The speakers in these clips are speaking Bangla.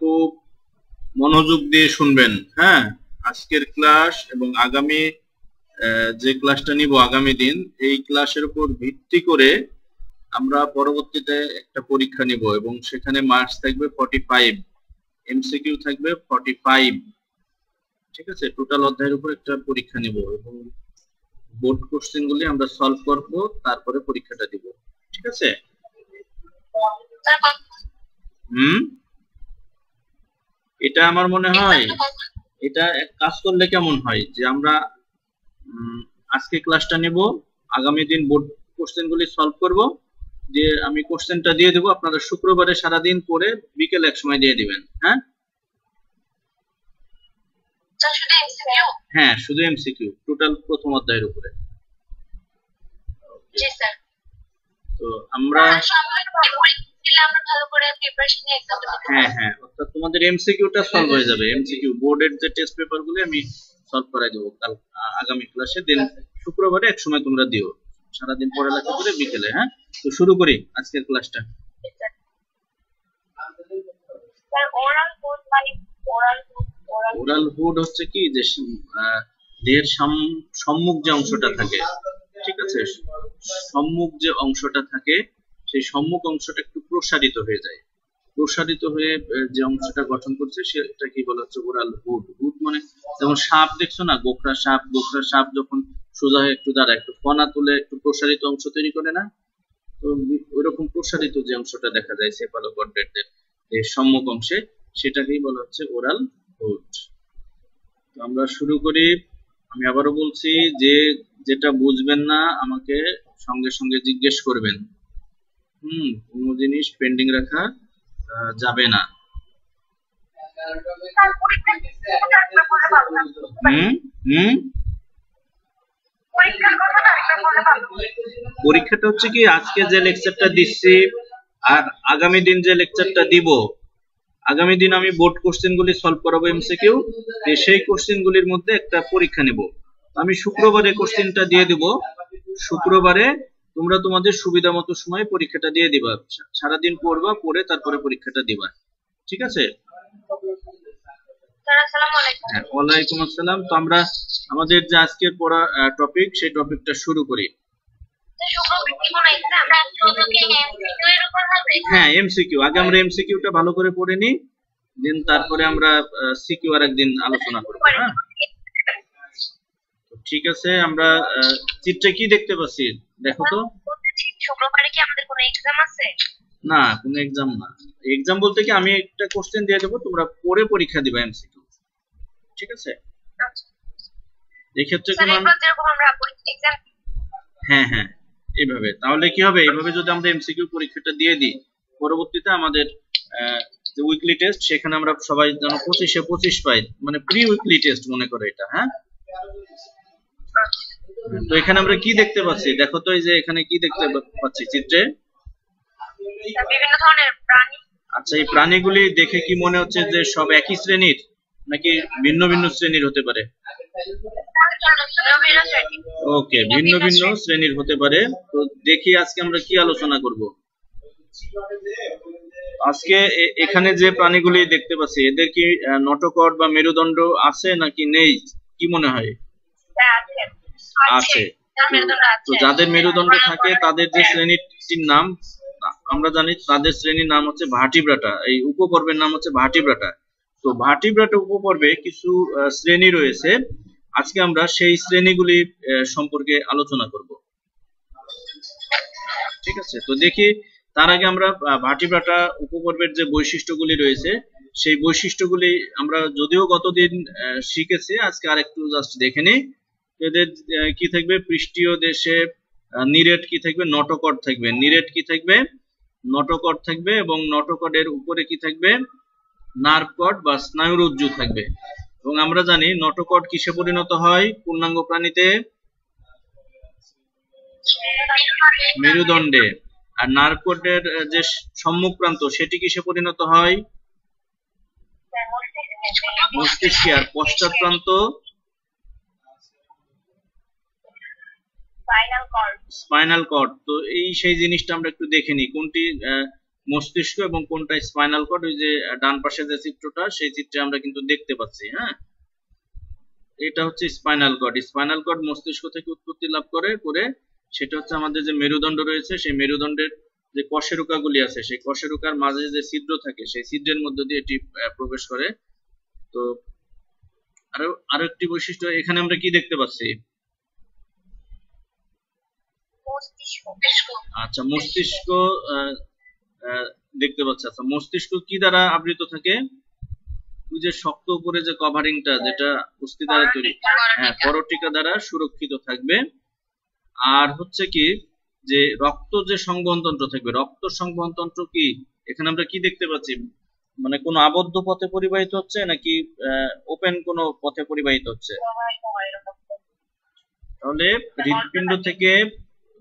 খুব মনোযোগ দিয়ে শুনবেন। হ্যাঁ, আজকের ক্লাস এবং আগামী যে ক্লাসটা নিব আগামী দিন, এই ক্লাসের উপর ভিত্তি করে আমরা পরবর্তীতে একটা পরীক্ষা নিব এবং সেখানে মার্কস থাকবে 45, এমসিকিউ থাকবে 45। ঠিক আছে, টোটাল অধ্যায়ের উপর একটা পরীক্ষা নিব এবং বোর্ড কোশ্চেন গুলি আমরা সলভ করব, তারপরে পরীক্ষাটা দিব। ঠিক আছে? এটা আমার মনে হয় এটা এক কাজ করলে কেমন হয় যে আমরা আজকে ক্লাসটা নিব, আগামী দিন বোর্ড কোশ্চেন গুলি সলভ করব, যে আমি কোশ্চেনটা দিয়ে দেব, আপনারা শুক্রবারে সারা দিন পড়ে বিকেল এক সময় দিয়ে দিবেন। হ্যাঁ হ্যাঁ, শুধু এমসিকিউ টোটাল প্রথম অধ্যায়ের উপরে। জি স্যার। তো আমরা হ্যাঁ হ্যাঁ, অর্থাৎ তোমাদের এমসিকিউটা সলভ হয়ে যাবে। এমসিকিউ বোর্ডের যে টেস্ট পেপারগুলো আমি সলভ করাই দেবো কাল আগামী ক্লাসে। দিন শুক্রবারে এক সময় তোমরা দিও, সারাদিন পড়ালেখা করে বিকেলে। হ্যাঁ, তো শুরু করি আজকের ক্লাসটা। ওরাল হুড হচ্ছে কি, যে দেহের সম্মুখ যে অংশটা থাকে, ঠিক আছে, সম্মুখ যে অংশটা থাকে, সেই সম্মুখ অংশটা একটু প্রসারিত হয়ে যায়। প্রসারিত হয়ে যে অংশটা গঠন করছে সেটা কি বলা হচ্ছে ওরাল হুড। হুড মানে যেমন সাপ দেখছো না, গোখরা সাপ, গোখরা সাপ যখন সোজা হয়ে একটু দাঁড়ায়, একটু ফনা তুলে একটু প্রসারিত অংশ তৈরি করে না, তো ওইরকম প্রসারিত যে অংশটা দেখা যায় সেফালোকর্ডেটদের এর সম্মুখ অংশে, সেটাকেই বলা হচ্ছে ওরাল হুড। তো আমরা শুরু করি। আমি আবারও বলছি যে যেটা বুঝবেন না আমাকে সঙ্গে সঙ্গে জিজ্ঞেস করবেন। কোনো জিনিস পেন্ডিং রাখা যাবে না। পরীক্ষাটা হচ্ছে কি, আজকে যে লেকচারটা দিচ্ছি আর আগামী দিন যে লেকচারটা দিব, আগামী দিন আমি বোর্ড কোশ্চেন গুলি সলভ করাবো এমসিকিউ, সেই কোশ্চেন গুলির মধ্যে একটা পরীক্ষা নেব। আমি শুক্রবারে কোশ্চেনটা দিয়ে দিব, শুক্রবারে তোমরা তোমাদের সুবিধা মতো সময় পরীক্ষাটা দিয়ে দিবা, সারাদিন পড়বা, পড়ে তারপরে পরীক্ষাটা দিবা। ঠিক আছে? ওয়ালাইকুম আসসালাম। তো আমরা আমাদের যে আজকের পড়া টপিক, সেই টপিকটা শুরু করি। হ্যাঁ, এমসিকিউ। আগে আমরা এমসিকিউটা ভালো করে পড়ে নিই, দেন তারপরে আমরা সিকিউ আর একদিন আলোচনা করব। হ্যাঁ, ঠিক আছে। আমরা চিত্রে কি দেখতে পাচ্ছি দেখো তো। শুক্রবারে কি আমাদের কোনো এক্সাম আছে? না, কোনো এক্সাম না। এক্সাম বলতে কি, আমি একটা কোশ্চেন দিয়ে দেব, তোমরা পড়ে পরীক্ষা দিবা এমসিকিউ। ঠিক আছে? এই ক্ষেত্রে কোন হ্যাঁ হ্যাঁ, এইভাবে তাহলে কি হবে, এইভাবে যদি আমরা এমসিকিউ পরীক্ষাটা দিয়ে দিই, পরবর্তীতে আমাদের যে উইকলি টেস্ট, সেখানে আমরা সবাই যেন 25-এ 25 পাই, মানে প্রি উইকলি টেস্ট মনে করে এটা। হ্যাঁ, তো এখানে আমরা কি দেখতে পাচ্ছি দেখো তো, এই যে এখানে কি দেখতে পাচ্ছি চিত্রে? বিভিন্ন ধরনের প্রাণী। আচ্ছা, এই প্রাণীগুলি দেখে কি মনে হচ্ছে যে সব একই শ্রেণীর, নাকি ভিন্ন ভিন্ন শ্রেণীর হতে পারে? ওকে, ভিন্ন ভিন্ন শ্রেণীর হতে পারে। তো দেখি আজকে আমরা কি আলোচনা করব। আজকে এখানে যে প্রাণীগুলি দেখতে পাচ্ছি, এদের কি নটকট বা মেরুদণ্ড আছে নাকি নেই, কি মনে হয়? আছে। তো যাদের মেরুদণ্ড থাকে তাদের যে শ্রেণীটির নাম আমরা জানি, তাদের শ্রেণীর নাম হচ্ছে ভার্টিব্রাটা। এই উপপর্বের নাম হচ্ছে ভার্টিব্রাটা। তো ভার্টিব্রাটা উপপর্বে কিছু শ্রেণী রয়েছে, আজকে আমরা সেই শ্রেণীগুলি সম্পর্কে আলোচনা করব। ঠিক আছে? তো দেখি, তার আগে আমরা ভার্টিব্রাটা উপপর্বের যে বৈশিষ্ট্যগুলি রয়েছে, সেই বৈশিষ্ট্যগুলি আমরা যদিও গতদিন শিখেছি, আজকে আরেকটু জাস্ট দেখে নিই। এদের কি থাকবে? পৃষ্ঠীয় দেশে নিরেট কি থাকবে? নটকট থাকবে। নিরেট কি থাকবে? নটকট থাকবে। এবং নটকটের উপরে কি থাকবে? নার্ভ কট বা স্নায়ুরজ্জু থাকবে। এবং আমরা জানি নটকট কিসে পরিণত হয় পূর্ণাঙ্গ প্রাণীতে? মেরুদণ্ডে। আর নার্ভ কটের যে সম্মুখ প্রান্ত, সেটি কিসে পরিণত হয়? মস্তিষ্কে। আর পশ্চাৎ প্রান্ত? Spinal cord. তো এই সেই জিনিসটা আমরা একটু দেখে নিই, কোনটি মস্তিষ্ক এবং কোনটা স্পাইনাল কর্ড, ওই যে ডান পাশে যে চিত্রটা সেই চিত্রে আমরা কিন্তু দেখতে পাচ্ছি। হ্যাঁ, এটা হচ্ছে স্পাইনাল কর্ড। স্পাইনাল কর্ড মস্তিষ্ক থেকে উৎপত্তি লাভ করে সেটা হচ্ছে আমাদের যে মেরুদণ্ড রয়েছে, সেই মেরুদণ্ডের যে কশেরুকাগুলি আছে, সেই কশেরুকার মাঝে যে ছিদ্র থাকে, সেই ছিদ্রের মধ্য দিয়ে এটি প্রবেশ করে। তো আরো একটি বৈশিষ্ট্য এখানে আমরা কি দেখতে পাচ্ছি? আচ্ছা, মস্তিষ্ক দেখতে পাচ্ছি। আচ্ছা, মস্তিষ্ক কি দ্বারা আবৃত থাকে? ওই যে শক্ত উপরে যে কভারিংটা, যেটা অস্থি দ্বারা তৈরি, হ্যাঁ, পরটিকা দ্বারা সুরক্ষিত থাকবে। আর হচ্ছে কি, যে রক্ত যে সংবহন তন্ত্র থাকবে, রক্ত সংবহন তন্ত্র কি এখানে আমরা কি দেখতে পাচ্ছি? মানে কোন আবদ্ধ পথে পরিবাহিত হচ্ছে নাকি ওপেন কোন পথে পরিবাহিত হচ্ছে? তাহলে হৃৎপিণ্ড থেকে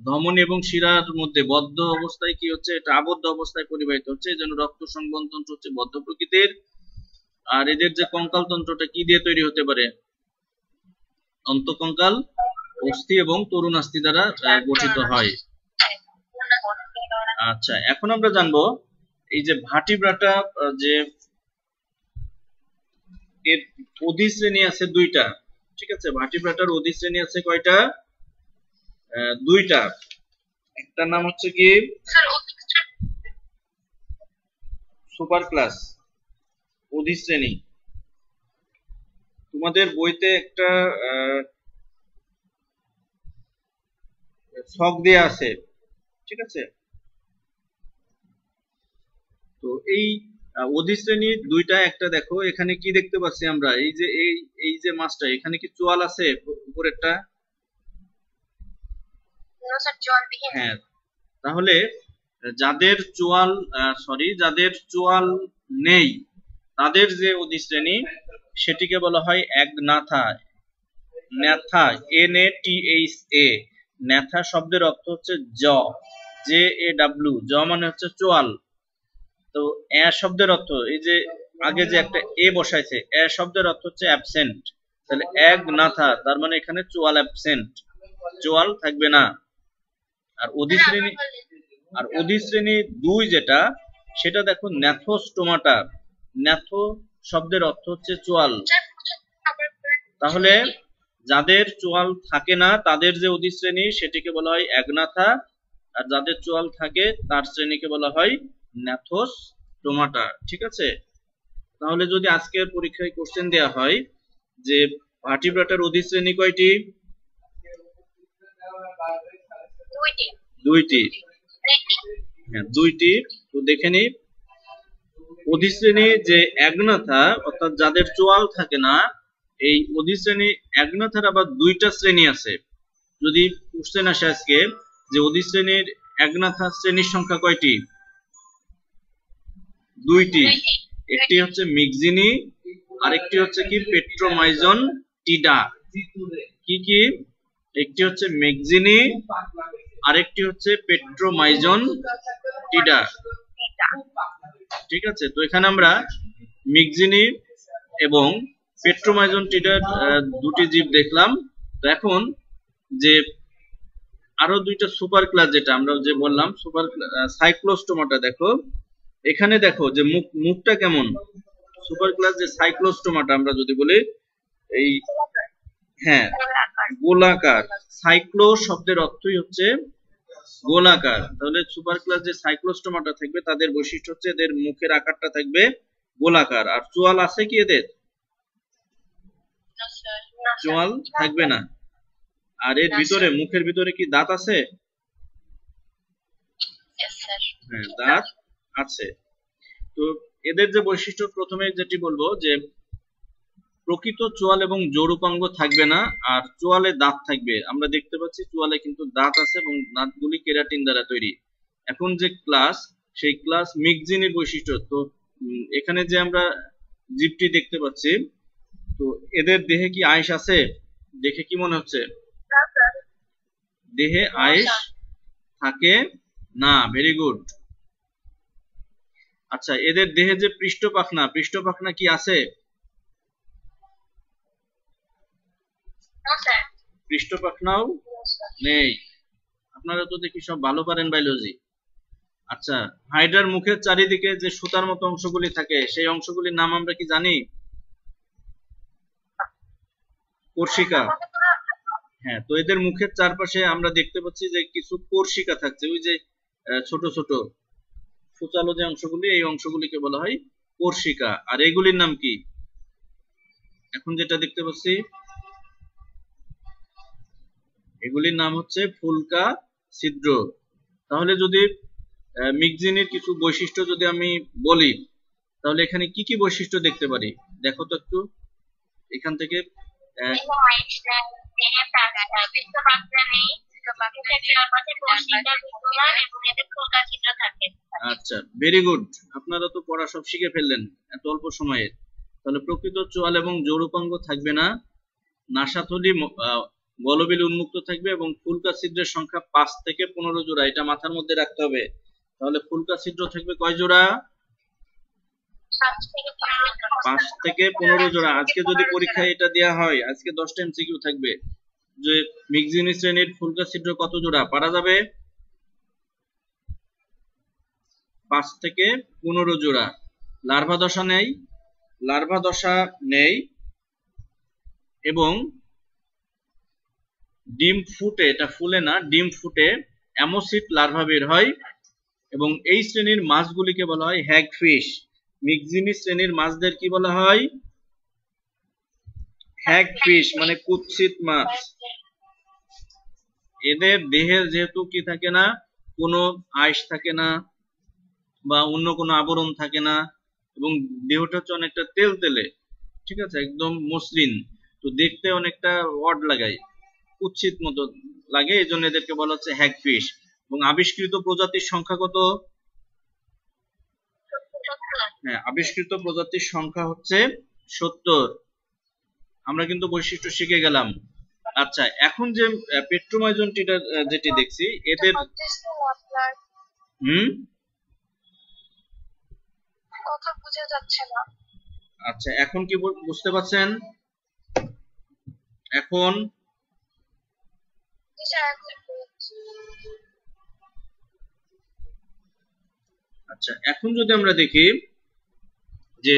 ধমনী এবং শিরার মধ্যে বদ্ধ অবস্থায় কি হচ্ছে? এটা আবদ্ধ অবস্থায় পরিবাহিত হচ্ছে, এই জন্য রক্ত সংবহন তন্ত্র হচ্ছে বদ্ধ প্রকৃতির। আর এদের যে কঙ্কাল তন্ত্রটা কি দিয়ে তৈরি হতে পারে? অন্তঃকঙ্কাল, অস্থি এবং তরুণাস্থি দ্বারা গঠিত হয়। আচ্ছা, এখন আমরা জানবো এই যে ভার্টিব্রাটা, যে এর অধিশ্রেণী আছে দুইটা। ঠিক আছে, ভার্টিব্রাটার অধিশ্রেণী আছে কয়টা? দুইটা। একটা নাম হচ্ছে কি সুপার ক্লাস অধিশ্রেণী। তোমাদের বইতে একটা ছক দেয়া আছে, ঠিক আছে? তো এই অধিশ্রেণী দুইটা। একটা দেখো এখানে কি দেখতে পাচ্ছি আমরা, এই যে মাছটা, এখানে কি চোয়াল আছে উপরেরটা? হ্যাঁ, তাহলে যাদের চোয়াল নেই তাদের যে অধিশ্রেণী, সেটিকে বলা হয় একনাথা। ন্যাথা, NATHA। ন্যাথা শব্দের অর্থ হচ্ছে JAW, জ মানে হচ্ছে চোয়াল। তো শব্দের অর্থ, এই যে আগে যে একটা বসাইছে, শব্দের অর্থ হচ্ছে অ্যাবসেন্ট। তাহলে একনাথা তার মানে এখানে চোয়াল অ্যাবসেন্ট, চোয়াল থাকবে না। আর অধিশ্রেণী দুই যেটা, সেটা দেখো ন্যাথোস্টোমাটা। ন্যাথো শব্দের অর্থ হচ্ছে চোয়াল। তাহলে যাদের চোয়াল থাকে না তাদের যে অধিশ্রেণী, সেটিকে বলা হয় একনাথা। আর যাদের চোয়াল থাকে তার শ্রেণীকে বলা হয় ন্যাথোস্টোমাটা। ঠিক আছে? তাহলে যদি আজকের পরীক্ষায় কোশ্চেন দেয়া হয় যে ভার্টিব্রাটার অধিশ্রেণী কয়টি? দুইটি। হ্যাঁ, দুইটি। তো দেখে নি, অধিশ্রেণী যে একনাথা, অর্থাৎ যাদের চোয়াল থাকে না, এই অধিশ্রেণী একনাথার আবার দুইটা শ্রেণী আছে। যদি কোশ্চেন আসে আজকে যে অধিশ্রেণীর একনাথা শ্রেণীর সংখ্যা কয়টি? দুইটি। একটি হচ্ছে মিক্সিনি, আরেকটি হচ্ছে কি পেট্রোমাইজন টিডা। কি কি? একটি হচ্ছে মেগজিনি, আরেকটি হচ্ছে পেট্রোমাইজন টিডা। ঠিক আছে, তো এখানে আমরা মিক্সিনি এবং পেট্রোমাইজন টিডার দুটি জীব দেখলাম। তো এখন যে আরো দুইটা সুপার ক্লাস, যেটা আমরা যে বললাম সুপার সাইক্লোস্টোমাটা, দেখো এখানে দেখো যে মুখটা কেমন। সুপার ক্লাস যে সাইক্লোস্টোমাটা আমরা যদি বলি, এই হ্যাঁ গোলাকার। সাইক্লো শব্দের অর্থই হচ্ছে গোলাকার। তাহলে সুপার ক্লাস যে সাইক্লোস্টোমাটা থাকবে তাদের বৈশিষ্ট্য হচ্ছে এদের মুখের আকারটা থাকবে গোলাকার। আর চোয়াল আছে কি এদের? চোয়াল থাকবে না। আর এর ভিতরে, মুখের ভিতরে কি দাঁত আছে? হ্যাঁ, দাঁত আছে। তো এদের যে বৈশিষ্ট্য, প্রথমে যেটি বলবো যে প্রকৃত চোয়াল এবং জৌরুপাঙ্গ থাকবে না, আর চোয়ালে দাঁত থাকবে। আমরা দেখতে পাচ্ছি চোয়ালে কিন্তু দাঁত আছে এবং দাঁতগুলি কেরাটিন দ্বারা তৈরি। এখন যে ক্লাস, সেই ক্লাস মিক্সিনির বৈশিষ্ট্য। তো এখানে যে আমরা জীবটি দেখতে পাচ্ছি, তো এদের দেহে কি আঁশ আছে? দেখে কি মনে হচ্ছে? দেহে আঁশ থাকে না। Very good. আচ্ছা, এদের দেহে যে পৃষ্ঠপাখনা কি আছে? পৃষ্ঠপাখনাও নেই। আপনারা তো দেখি সব ভালো পারেন বায়োলজি। আচ্ছা, হাইড্রার মুখের চারিদিকে যে সুতার মতো অংশগুলি থাকে সেই অংশগুলির নাম আমরা কি জানি? কোর্সিকা। হ্যাঁ, তো এদের মুখের চারপাশে আমরা দেখতে পাচ্ছি যে কিছু কোর্সিকা থাকছে, ওই যে ছোট ছোট সুচালো যে অংশগুলি, এই অংশগুলিকে বলা হয় কোর্সিকা। আর এগুলির নাম কি? এখন যেটা দেখতে পাচ্ছি এগুলির নাম হচ্ছে ফুলকা ছিদ্র। তাহলে যদি মিক্সিনের কিছু বৈশিষ্ট্য যদি আমি বলি, তাহলে এখানে কি কি বৈশিষ্ট্য দেখতে পারি দেখো তো একটু এখান থেকে। আচ্ছা, ভেরি গুড, আপনারা তো পড়া সব শিখে ফেললেন এত অল্প সময়ে। তাহলে প্রকৃত চোয়াল এবং জৌরুপাঙ্গ থাকবে না, নাসাথলি গলবিল উন্মুক্ত থাকবে এবং ফুলকা ছিদ্রের সংখ্যা 5 থেকে 15 জোড়া, এটা মাথার মধ্যে রাখতে হবে। তাহলে ফুলকা ছিদ্র থাকবে কয় জোড়া? 5 থেকে 15 জোড়া। আজকে যদি পরীক্ষায় এটা দেওয়া হয়, আজকে 10টা এমসিকিউ থাকবে যে মিক্সিনি শ্রেণীর ফুলকা ছিদ্র কত জোড়া, পারা যাবে? 5 থেকে 15 জোড়া। লার্ভা দশা নেই, লার্ভা দশা নেই এবং ডিম ফুটে, এটা ফুলে না, ডিম ফুটে অ্যামোসিট লার্ভা বের হয় এবং এই শ্রেণীর মাছগুলিকে বলা হয় হ্যাগফিশ। মিক্সিনি শ্রেণীর মাছদের কি বলা হয়? হ্যাগফিশ, মানে কুৎসিত মাছ। এদের দেহে যেহেতু কি থাকে না, কোনো আঁশ থাকে না বা অন্য কোনো আবরণ থাকে না এবং দেহটা হচ্ছে অনেকটা তেলতেলে, ঠিক আছে, একদম মসৃণ, তো দেখতে অনেকটা অড লাগায়, কুৎসিত মতো লাগে, এই জন্য এদেরকে বলা হচ্ছে হ্যাগফিশ। এবং আবিষ্কৃত প্রজাতির সংখ্যা কত? হ্যাঁ, আবিষ্কৃত প্রজাতির সংখ্যা হচ্ছে 70। আমরা কিন্তু বৈশিষ্ট্য শিখে গেলাম। আচ্ছা, এখন যে পেট্রোমাইজনটিটা যেটি দেখছি এদের কথা বোঝা যাচ্ছে না। আচ্ছা, এখন কি বুঝতে পারছেন? এখন আচ্ছা, এখন যদি আমরা দেখি যে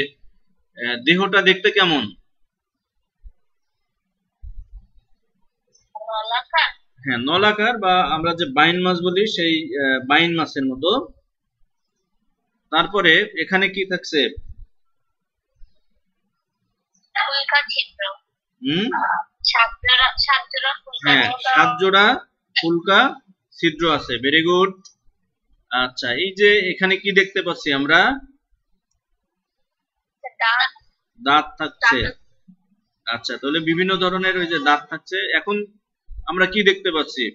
দেহটা দেখতে কেমন, হ্যাঁ নলাকার, বা আমরা যে বাইন মাছ বলি সেই বাইন মাছের মতো। তারপরে এখানে কি থাকছে? হ্যাঁ, 7 জোড়া ফুলকা ছিদ্র আছে। Very good. আচ্ছা, এই যে এখানে কি দেখতে পাচ্ছি আমরা? দাঁত থাকছে। আচ্ছা, তাহলে বিভিন্ন ধরনের ওই যে দাঁত থাকছে। এখন আমরা কি দেখতে পাচ্ছি?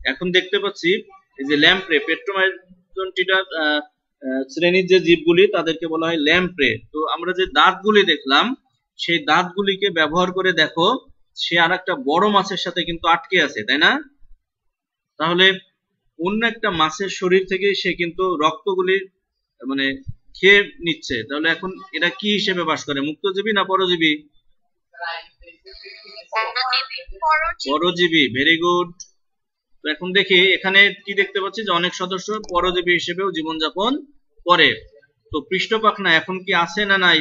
এখন দেখতে পাচ্ছি এই যে ল্যাম্প্রে, পেট্রোমাইজনটিটা শ্রেণীর যে জীবগুলি তাদেরকে বলা হয় ল্যাম্প্রে। তো আমরা যে দাঁতগুলি দেখলাম সেই দাঁতগুলিকে ব্যবহার করে দেখো সে আর একটা বড় মাছের সাথে কিন্তু আটকে আছে, তাই না? তাহলে অন্য একটা মাছের শরীর থেকে সে কিন্তু রক্তগুলি মানে খেয়ে নিচ্ছে। তাহলে এখন এটা কি হিসেবে বাস করে, মুক্তজীবী না পরজীবী? পরজীবী। Very good. তো এখন দেখি এখানে কি দেখতে পাচ্ছি যে অনেক সদস্য পরজীবী হিসেবেও জীবনযাপন করে। তো পৃষ্ঠপাখনা এখন কি আছে না নাই?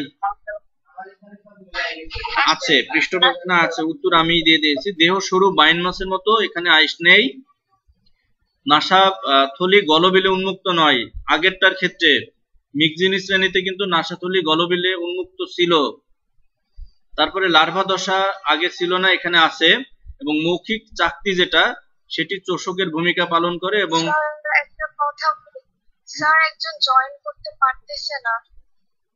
আছে, পৃষ্ঠপাখনা আছে। উত্তর আমি দিয়ে দিয়েছি। দেহ সরু বাইন মাছের মতো, এখানে আইস নেই। নাসা থলি গলবিলে উন্মুক্ত নয়। আগেরটার ক্ষেত্রে মিক্সিনি শ্রেণীতে কিন্তু নাসাথলি গলবিলে উন্মুক্ত ছিল। তারপরে লার্ভা দশা আগে ছিল না, এখানে আছে। এবং মৌখিক চাকতি যেটা, সেটি চোষকের ভূমিকা পালন করে। এবং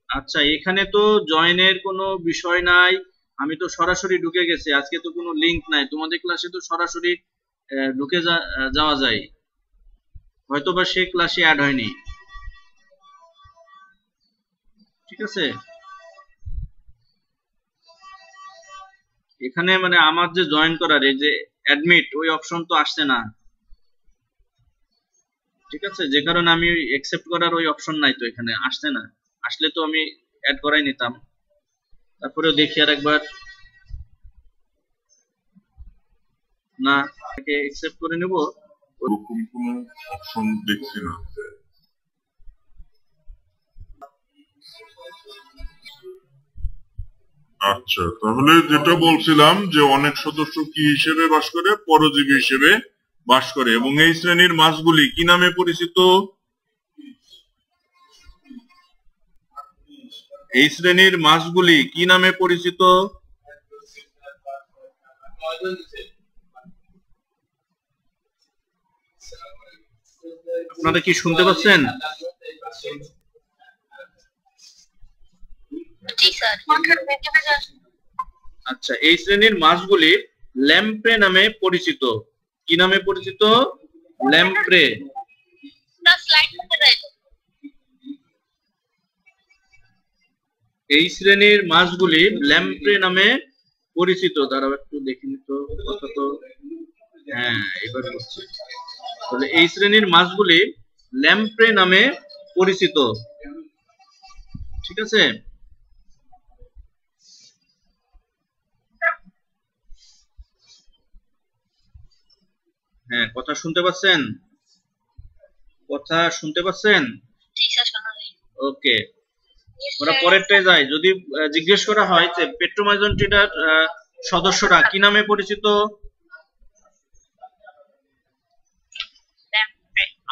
আচ্ছা, এখানে তো জয়েনের কোনো বিষয় নাই, আমি তো সরাসরি ঢুকে গেছি, আজকে তো কোনো লিংক নাই। তোমাদের ক্লাসে তো সরাসরি ঢুকে যাওয়া যায়, হয়তোবা সে ক্লাসে অ্যাড হয়নি, ঠিক আছে? এখানে মানে আমার যে জয়েন করার এই যে অ্যাডমিট, ওই অপশন তো আসছে না, ঠিক আছে, যে কারণে আমি অ্যাকসেপ্ট করার ওই অপশন নাই, তো এখানে আসছে না। আসলে তো আমি অ্যাড করাই নিতাম। তারপরেও দেখি আর একবার, না, অ্যাকসেপ্ট করে নেব, ওরকম কোনো অপশন দেখছি না। আচ্ছা, তাহলে যেটা বলছিলাম যে অনেক সদস্য কি হিসেবে বাস করে? পরজীবী হিসেবে বাস করে। এবং এই শ্রেণীর মাছগুলি কি নামে পরিচিত? এই শ্রেণীর মাছগুলি কি নামে পরিচিত? আপনারা কি শুনতে পাচ্ছেন? আচ্ছা, এই শ্রেণীর মাছগুলি ল্যাম্প্রে নামে পরিচিত। কি নামে পরিচিত? ল্যাম্প্রে। এই শ্রেণীর মাছগুলি ল্যাম্প্রে নামে পরিচিত। দাঁড়াও একটু দেখি তো কথা তো। হ্যাঁ, এবার হচ্ছে। তাহলে এই শ্রেণীর মাছগুলি ল্যাম্প্রে নামে পরিচিত। ঠিক আছে? হ্যাঁ, কথা শুনতে পাচ্ছেন? কথা শুনতে পাচ্ছেন? ওকে, ওরা পরেরটায় যায়। যদি জিজ্ঞেস করা হয় যে পেট্রোমাইজন ট্রেডার সদস্যরা কি নামে পরিচিত?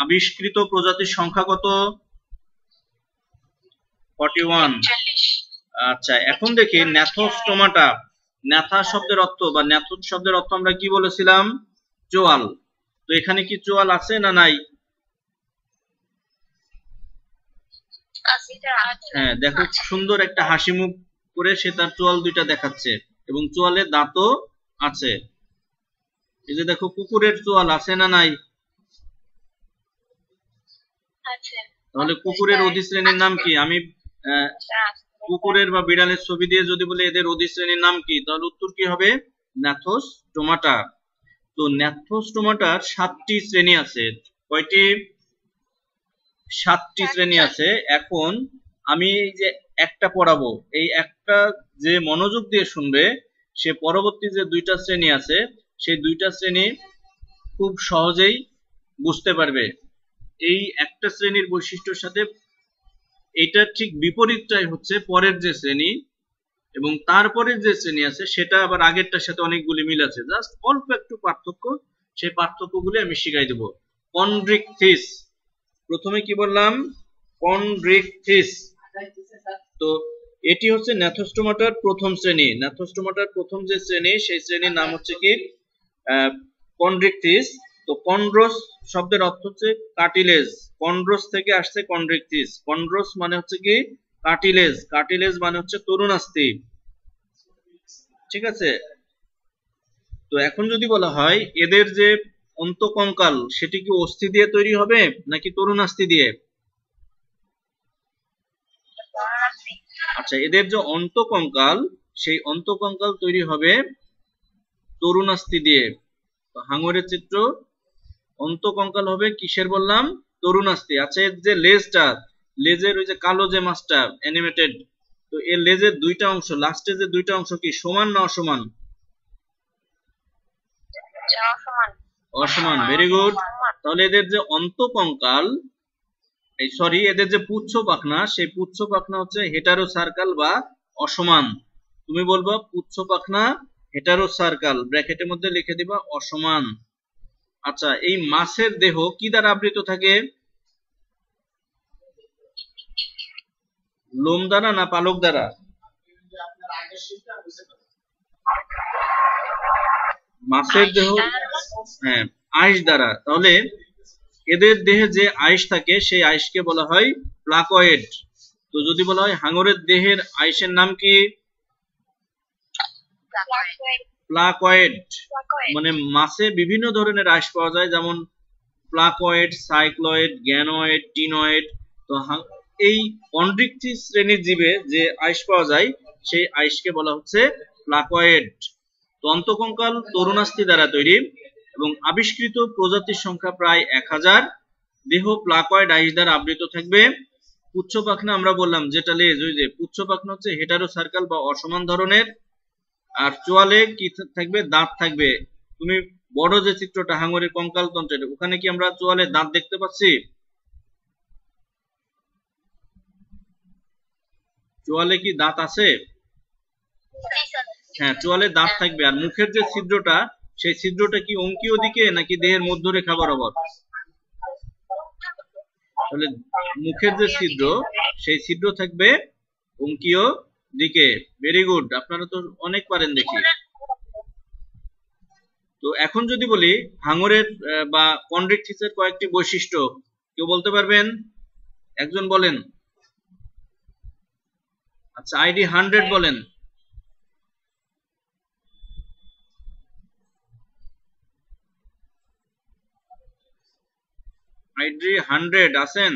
আবিষ্কৃত প্রজাতির সংখ্যা কত? 41। আচ্ছা, এখন দেখি ন্যাথোস্টোমাটা। ন্যাথা শব্দের অর্থ বা ন্যাথোস শব্দের অর্থ আমরা কি বলেছিলাম? চোয়াল। তো এখানে কি চোয়াল আছে না নাই? হ্যাঁ, দেখো সুন্দর একটা হাসি মুখ করে সে তার চোয়াল দুইটা দেখাচ্ছে এবং চোয়ালে দাঁতও আছে। এই যে দেখো, কুকুরের চোয়াল আছে না নাই? তাহলে কুকুরের অধিশ্রেণীর নাম কি? আমি কুকুরের বা বিড়ালের ছবি দিয়ে যদি বলি এদের অধিশ্রেণীর নাম কি, তাহলে উত্তর কি হবে? ন্যাথোস্টোমাটা। তো ন্যাথোস্টোমাটার 7টি শ্রেণী আছে। কয়টি? 7টি শ্রেণী আছে। এখন আমি যে একটা পড়াবো, এই একটা যে মনোযোগ দিয়ে শুনবে সে পরবর্তী যে 2টা শ্রেণী আছে সেই 2টা শ্রেণী খুব সহজেই বুঝতে পারবে। এই একটা শ্রেণীর বৈশিষ্ট্যের সাথে এইটার ঠিক বিপরীতটাই হচ্ছে পরের যে শ্রেণী, এবং তারপরের যে শ্রেণী আছে সেটা আবার আগেরটার সাথে অনেকগুলি মিল আছে, জাস্ট অল্প একটু পার্থক্য। সেই পার্থক্যগুলি আমি শিখাই দেব। কন্ড্রিকথিস, প্রথমে কি বললাম? কন্ড্রিকথিস। তো এটি হচ্ছে ন্যাথোস্টোমাটার প্রথম শ্রেণী। ন্যাথোস্টোমাটার প্রথম যে শ্রেণী সেই শ্রেণীর নাম হচ্ছে কি? কন্ড্রিকথিস। তো কন্ড্রোস শব্দের অর্থ হচ্ছে কার্টিলেজ। কন্ড্রোস থেকে আসছে কন্ড্রিকথিস। কন্ড্রোস মানে হচ্ছে কি? কার্টিলেজ। কার্টিলেজ মানে হচ্ছে তরুণাস্থি। ঠিক আছে? তো এখন যদি বলা হয় এদের যে অন্তকঙ্কাল সেটি কি অস্থি দিয়ে তৈরি হবে নাকি তরুণাস্থি দিয়ে? আচ্ছা, এদের যে অন্তকঙ্কাল সেই অন্তকঙ্কাল তৈরি হবে তরুণাস্থি দিয়ে। তো হাঙরের চিত্র, অন্তকঙ্কাল হবে কিসের বললাম? তরুণাস্থি। আচ্ছা, এর যে লেজটা, লেজের ওই যে কালো যে মাছটা অ্যানিমেটেড, তো এর লেজের 2টা অংশ, লাস্টে যে 2টা অংশ কি সমান না অসমান? অসমান। Very good. তাহলে এদের যে অন্তকঙ্কাল, এদের যে পুচ্ছ পাখনা, সেই পুচ্ছ পাখনা হচ্ছে হেটারো সার্কাল বা অসমান। তুমি বলবা পুচ্ছ পাখনা হেটারো সার্কাল, ব্র্যাকেটের মধ্যে লিখে দিবা অসমান। আচ্ছা, এই মাছের দেহ কি দ্বারা আবৃত থাকে? লোম দ্বারা না পালক দ্বারা? মাছের দেহ, হ্যাঁ, আইস দ্বারা। তাহলে এদের দেহে যে আইস থাকে সেই আইসকে বলা হয় প্লাকয়েড। তো যদি বলা হয় হাঙরের দেহের আইসের নাম কি? প্লাকয়েড। মানে মাছে বিভিন্ন ধরনের আইস পাওয়া যায়, যেমন প্লাকয়েড, সাইক্লয়েড, গ্যানয়েড, টিনয়েড। তো এই কন্ড্রিকথিস শ্রেণীর জীবে যে আইস পাওয়া যায় সেই আইসকে বলা হচ্ছে প্লাকয়েড। তো অন্তকঙ্কাল তরুণাস্থি দ্বারা তৈরি এবং আবিষ্কৃত প্রজাতির সংখ্যা প্রায় 1000। দেহ প্লাকয়েড আইস দ্বারা আবৃত থাকবে। পুচ্ছ পাখনা আমরা বললাম যেটা লেজ, ওই যে পুচ্ছ পাখনা হচ্ছে হেটারো সার্কাল বা অসমান ধরনের। আর চোয়ালে কি থাকবে? দাঁত থাকবে। তুমি বড় যে চিত্রটা হাঙরের কঙ্কাল তন্ত্রের, ওখানে কি আমরা চোয়ালের দাঁত দেখতে পাচ্ছি? চোয়ালে কি দাঁত আছে? হ্যাঁ, চোয়ালে দাঁত থাকবে। আর মুখের যে ছিদ্রটা, সেই ছিদ্রটা কি অঙ্কীয় দিকে নাকি দেহের মধ্যরেখা বরাবর? তাহলে মুখের যে ছিদ্র, সেই ছিদ্র থাকবে অঙ্কীয় দিকে। ভেরি গুড, আপনারা তো অনেক পারেন দেখি। তো এখন যদি বলি হাঙরের বা কন্ড্রিকথিসের কয়েকটি বৈশিষ্ট্য, কেউ বলতে পারবেন? একজন বলেন। আচ্ছা, আইডি 100 বলেন। আইডি 100 আছেন?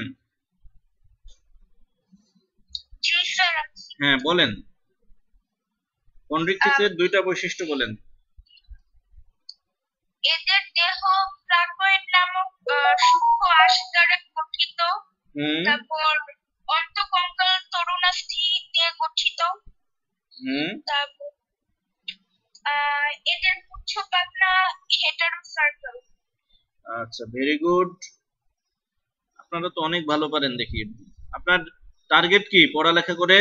হ্যাঁ বলেন, কন্ড্রিকথিসের দুইটা বৈশিষ্ট্য বলেন। এদের দেহ প্লাকয়েড নামক সূক্ষ্ম আঁশ দ্বারা গঠিত। তারপর অন্তঃকঙ্কাল তরুণাস্থি দিয়ে গঠিত। তারপর এদের পুচ্ছ পাখনা হেটারোসার্কেল। আচ্ছা, ভেরি গুড, আপনারা তো অনেক ভালো পারেন দেখি। আপনার টার্গেট কি পড়ালেখা করে?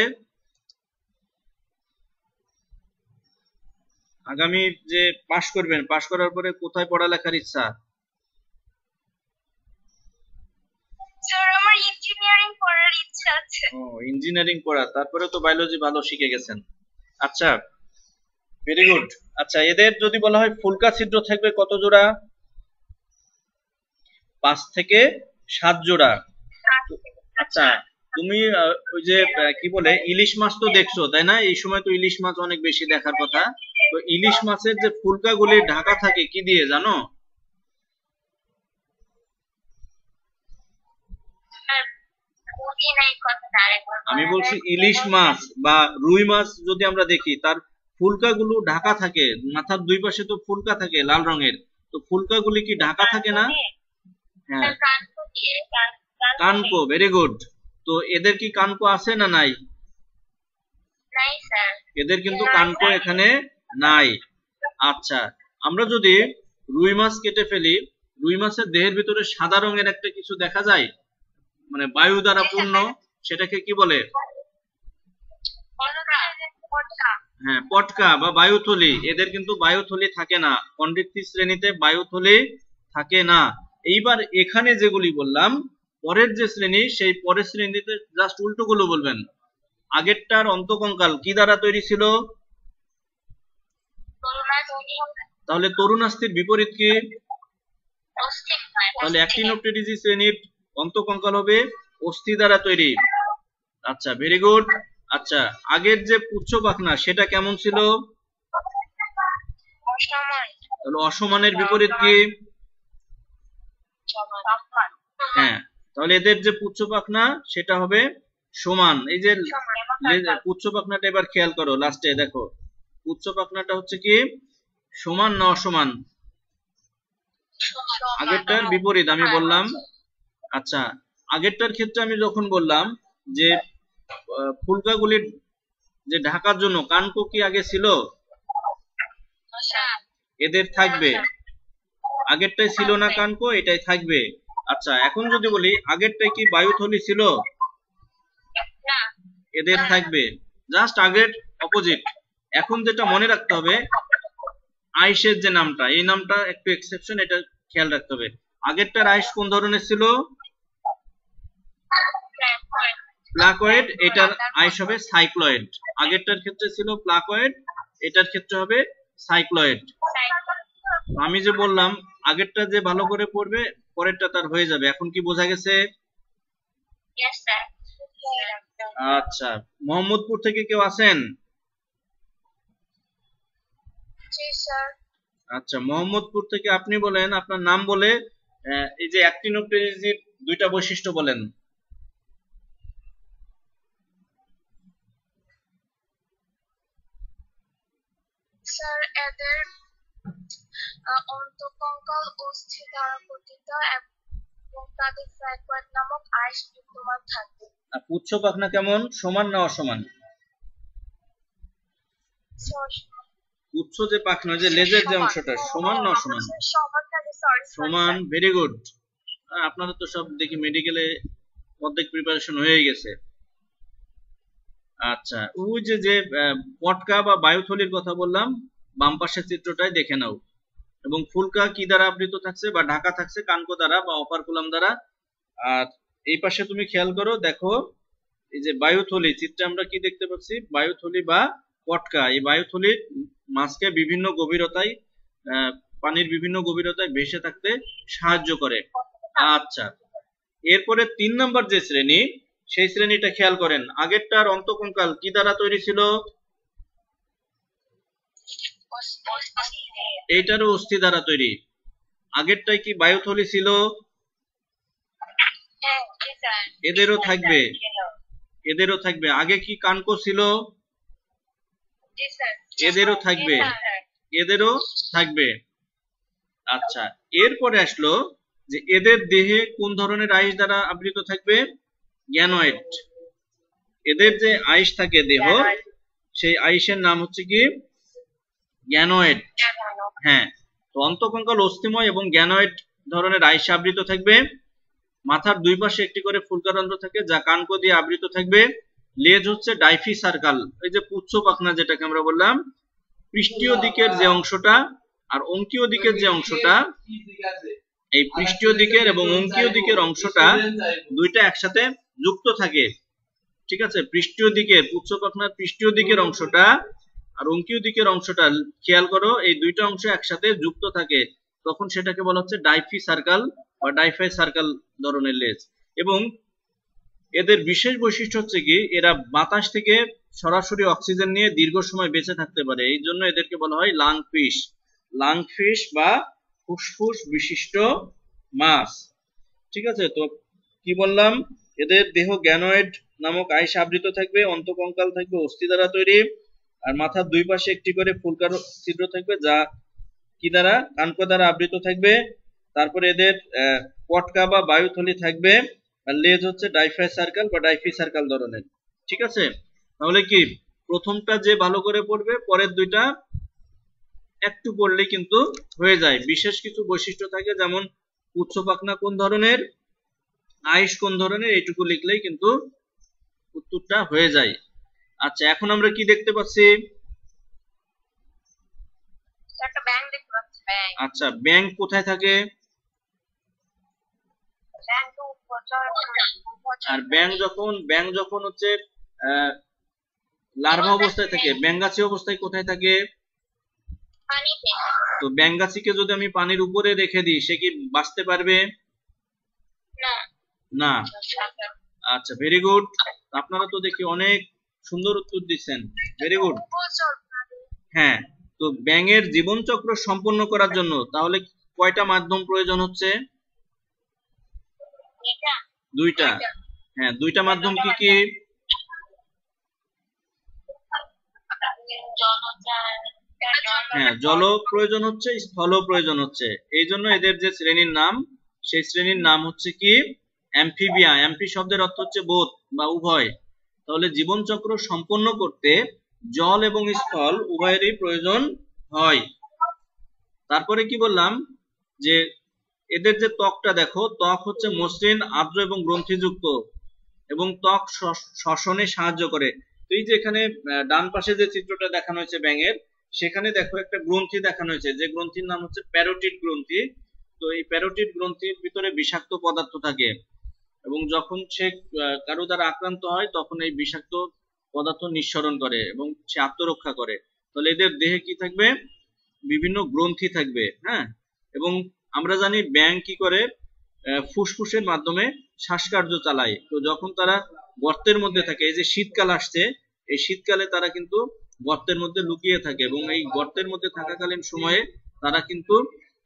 আগামী যে পাশ করবেন, পাশ করার পরে কোথায় পড়ালেখার ইচ্ছা? স্যার, আমার ইঞ্জিনিয়ারিং পড়ার ইচ্ছা আছে। ও, ইঞ্জিনিয়ারিং পড়া, তারপরে তো বায়োলজি ভালো শিখে গেছেন। আচ্ছা, ভেরি গুড। আচ্ছা, এদের যদি বলা হয় ফুলকা ছিদ্র থাকবে কত জোড়া? 5 থেকে 7 জোড়া। আচ্ছা, তুমি ওই যে কি বলে ইলিশ মাছ তো দেখছো তাই না? এই সময় তো ইলিশ মাছ অনেক বেশি দেখার কথা। তো ইলিশ মাছের যে ফুলকাগুলি ঢাকা থাকে কি দিয়ে জানো? আমি বলছি ইলিশ মাছ বা রুই মাছ যদি আমরা দেখি, তার ফুলকাগুলো ঢাকা থাকে, মাথার দুই পাশে তো ফুলকা থাকে লাল রঙের, তো ফুলকাগুলি কি ঢাকা থাকে না? হ্যাঁ, কানকো, ভেরি গুড। তো এদের কি কানকো আছে না নাই? এদের কিন্তু কানকো এখানে নাই। আচ্ছা, আমরা যদি রুই মাছ কেটে ফেলি, রুই মাছের দেহের ভিতরে সাদা রঙের একটা কিছু দেখা যায়, মানে বায়ু দ্বারা পূর্ণ, সেটাকে কি বলে? হ্যাঁ, পটকা বা বায়ুথলি। এদের কিন্তু বায়ুথলি থাকে না, কন্ড্রিকথিস শ্রেণীতে বায়ুথলি থাকে না। এইবার এখানে যেগুলি বললাম, পরের যে শ্রেণী, সেই পরের শ্রেণীতে জাস্ট উল্টোগুলো বলবেন। আগেরটার অন্তঃকঙ্কাল কি দ্বারা তৈরি ছিল? তাহলে তরুণাস্থির বিপরীত কি? তাহলে অ্যাক্টিনোপটেরিজি শ্রেণীর অন্তঃকঙ্কাল হবে অস্থি দ্বারা তৈরি। আচ্ছা, ভেরি গুড। আচ্ছা, আগের যে পুচ্ছ পাখনা সেটা কেমন ছিল? তাহলে অসমানের বিপরীত কি? হ্যাঁ, তাহলে এদের যে পুচ্ছ পাখনা সেটা হবে সমান। এই যে পুচ্ছ পাখনাটা এবার খেয়াল করো, লাস্টে দেখো পুচ্ছ পাখনাটা হচ্ছে কি সমান না অসমান? আগেরটার বিপরীত আমি বললাম। আচ্ছা, আগেরটার ক্ষেত্রে আমি যখন বললাম যে ফুলকাগুলির যে ঢাকার জন্য কানকো কি আগে ছিল? এদের থাকবে। আগেরটাই ছিল না কানকো, এটাই থাকবে। আচ্ছা, এখন যদি বলি আগেরটাই কি বায়ুথলি ছিল? এদের থাকবে। জাস্ট আগের অপোজিট। এখন যেটা মনে রাখতে হবে, আইসের যে নামটা, এই নামটা একটু এক্সেপশন, এটা খেয়াল রাখতে হবে। আগেরটার আইস কোন ধরনের ছিল? প্লাকয়েড, এটার আইস হবে সাইক্লয়েড। আগেরটার ক্ষেত্রে ছিল প্লাকয়েড, এটার ক্ষেত্রে হবে সাইক্লয়েড। আমি যে বললাম আগেরটা যে ভালো করে পড়বে, পরেরটা তার হয়ে যাবে। এখন কি বোঝা গেছে? আচ্ছা, মোহাম্মদপুর থেকে কেউ আছেন? আচ্ছা, মোহাম্মদপুর থেকে আপনি বলেন, আপনার নাম বলে এই যে অ্যাক্টিনোপটেরিজির দুইটা বৈশিষ্ট্য বলেন। স্যার, এদের অন্তঃকঙ্কাল অস্থি দ্বারা গঠিত এবং তাদের ফ্র্যাগমেন্ট নামক আইস বিদ্যমান থাকে। পুচ্ছ পাখনা কেমন, সমান না অসমান? উচ্চ যে পাখনা, যে লেজের যে সমান। অংশটা, সমান না অসমান? সমান থাকে, সরি সমান, ভেরি গুড। আপনারা তো সব দেখি মেডিকেলে অর্ধেক প্রিপারেশন হয়ে গেছে। আচ্ছা, ওই যে যে পটকা বা বায়ুথলির কথা বললাম, বাম পাশের চিত্রটাই দেখে নাও। এবং ফুলকা কি দ্বারা আবৃত থাকছে বা ঢাকা থাকছে? কানকো দ্বারা বা অপারকুলাম দ্বারা। আর এই পাশে তুমি খেয়াল করো, দেখো এই যে বায়ুথলি চিত্রে আমরা কি দেখতে পাচ্ছি? বায়ুথলি বা পটকা। এই বায়ুথলির মাছকে বিভিন্ন গভীরতায়, পানির বিভিন্ন গভীরতায় ভেসে থাকতে সাহায্য করে। আচ্ছা, এরপরে 3 নম্বর যে শ্রেণী, সেই শ্রেণীটা খেয়াল করেন। আগেরটার অন্তঃকঙ্কাল কি দ্বারা তৈরি ছিল? এইটারও অস্থি দ্বারা তৈরি। আগেরটাই কি বায়ুথলি ছিল? এদেরও থাকবে, এদেরও থাকবে। আগে কি কানকো ছিল? এদেরও থাকবে, এদেরও থাকবে। আচ্ছা, এরপরে আসলো যে এদের দেহে কোন ধরনের আইস দ্বারা আবৃত থাকবে? গ্যানয়েড। এদের যে আইস থাকে দেহ, সেই আইসের নাম হচ্ছে কি? গ্যানয়েড। হ্যাঁ, তো অন্তঃকঙ্কাল অস্থিময় এবং গ্যানয়েড ধরনের আইসে আবৃত থাকবে। মাথার দুই পাশে একটি করে ফুলকারন্ধ্র থাকে, যা কানকো দিয়ে আবৃত থাকবে। লেজ হচ্ছে ডাইফি সার্কাল, এই যে পুচ্ছ পাখনা যেটাকে আমরা বললাম, পৃষ্ঠীয় দিকের যে অংশটা আর অঙ্কীয় দিকের যে অংশটা, এই পৃষ্ঠীয় দিকের এবং অঙ্কীয় দিকের অংশটা দুইটা একসাথে যুক্ত থাকে। ঠিক আছে, পৃষ্ঠীয় দিকের, পুচ্ছ পাখনার পৃষ্ঠীয় দিকের অংশটা আর অঙ্কীয় দিকের অংশটা খেয়াল করো, এই দুইটা অংশ একসাথে যুক্ত থাকে, তখন সেটাকে বলা হচ্ছে ডাইফি সার্কাল বা ডাইফাই সার্কাল ধরনের লেজ। এবং এদের বিশেষ বৈশিষ্ট্য হচ্ছে কি, এরা বাতাস থেকে সরাসরি অক্সিজেন নিয়ে দীর্ঘ সময় বেঁচে থাকতে পারে। এই জন্য এদেরকে বলা হয় লাং ফিশ। লাং ফিশ বা ফুসফুস বিশিষ্ট মাছ। ঠিক আছে, তো কি বললাম? এদের দেহ গ্যানয়েড নামক আইসে আবৃত থাকবে, অন্তঃকঙ্কাল থাকবে অস্থি দ্বারা তৈরি, আর মাথার দুই পাশে একটি করে ফুলকার ছিদ্র থাকবে, যা কি দ্বারা? কানকো দ্বারা আবৃত থাকবে। তারপরে এদের পটকা বা বায়ুথলি থাকবে, আর লেজ হচ্ছে ডাইফাই সার্কেল বা ডাইফি সার্কেল ধরনের। ঠিক আছে, তাহলে কি প্রথমটা যে ভালো করে পড়বে, পরের দুইটা একটু পড়লে কিন্তু হয়ে যায়। বিশেষ কিছু বৈশিষ্ট্য থাকে, যেমন উচ্চ পাখনা কোন ধরনের, আইস কোন ধরনের, এইটুকু লিখলেই কিন্তু উত্তরটা হয়ে যায়। আচ্ছা, এখন আমরা কি দেখতে পাচ্ছি? আচ্ছা, ব্যাং কোথায় থাকে? আর ব্যাং যখন হচ্ছে লার্ভা অবস্থায় থাকে, ব্যাঙ্গাচি অবস্থায় কোথায় থাকে? তো ব্যাঙ্গাচিকে যদি আমি পানির উপরে রেখে দিই, সে কি বাঁচতে পারবে? না। আচ্ছা, ভেরি গুড। আপনারা তো দেখি অনেক সুন্দর উত্তর দিচ্ছেন, ভেরি গুড। হ্যাঁ, তো ব্যাঙের জীবনচক্র সম্পন্ন করার জন্য তাহলে কয়টা মাধ্যম প্রয়োজন হচ্ছে? দুইটা। হ্যাঁ, দুইটা মাধ্যম কি কি? হ্যাঁ, জল প্রয়োজন হচ্ছে, স্থল প্রয়োজন হচ্ছে। এই জন্য এদের যে শ্রেণীর নাম, সেই শ্রেণীর নাম হচ্ছে কি? অ্যামফিবিয়া। অ্যামফি শব্দের অর্থ হচ্ছে বোথ বা উভয়। তাহলে জীবনচক্র সম্পন্ন করতে জল এবং স্থল উভয়েরই প্রয়োজন হয়। তারপরে কি বললাম যে এদের যে ত্বকটা দেখো, ত্বক হচ্ছে মসৃণ, আর্দ্র এবং গ্রন্থিযুক্ত, এবং ত্বক শ্বসনে সাহায্য করে। তো এই যে এখানে ডান পাশে যে চিত্রটা দেখানো হয়েছে ব্যাঙের, সেখানে দেখো একটা গ্রন্থি দেখানো হয়েছে, যে গ্রন্থির নাম হচ্ছে প্যারোটিড গ্রন্থি। তো এই প্যারোটিড গ্রন্থির ভিতরে বিষাক্ত পদার্থ থাকে, এবং যখন সে কারো দ্বারা আক্রান্ত হয়, তখন এই বিষাক্ত পদার্থ নিঃসরণ করে এবং সে আত্মরক্ষা করে। তাহলে এদের দেহে কি থাকবে? বিভিন্ন গ্রন্থি থাকবে। হ্যাঁ, এবং আমরা জানি ব্যাঙ কি করে? ফুসফুসের মাধ্যমে শ্বাসকার্য চালায়। তো যখন তারা গর্তের মধ্যে থাকে, এই যে শীতকাল আসছে, এই শীতকালে তারা কিন্তু গর্তের মধ্যে লুকিয়ে থাকে, এবং এই গর্তের মধ্যে থাকাকালীন সময়ে তারা কিন্তু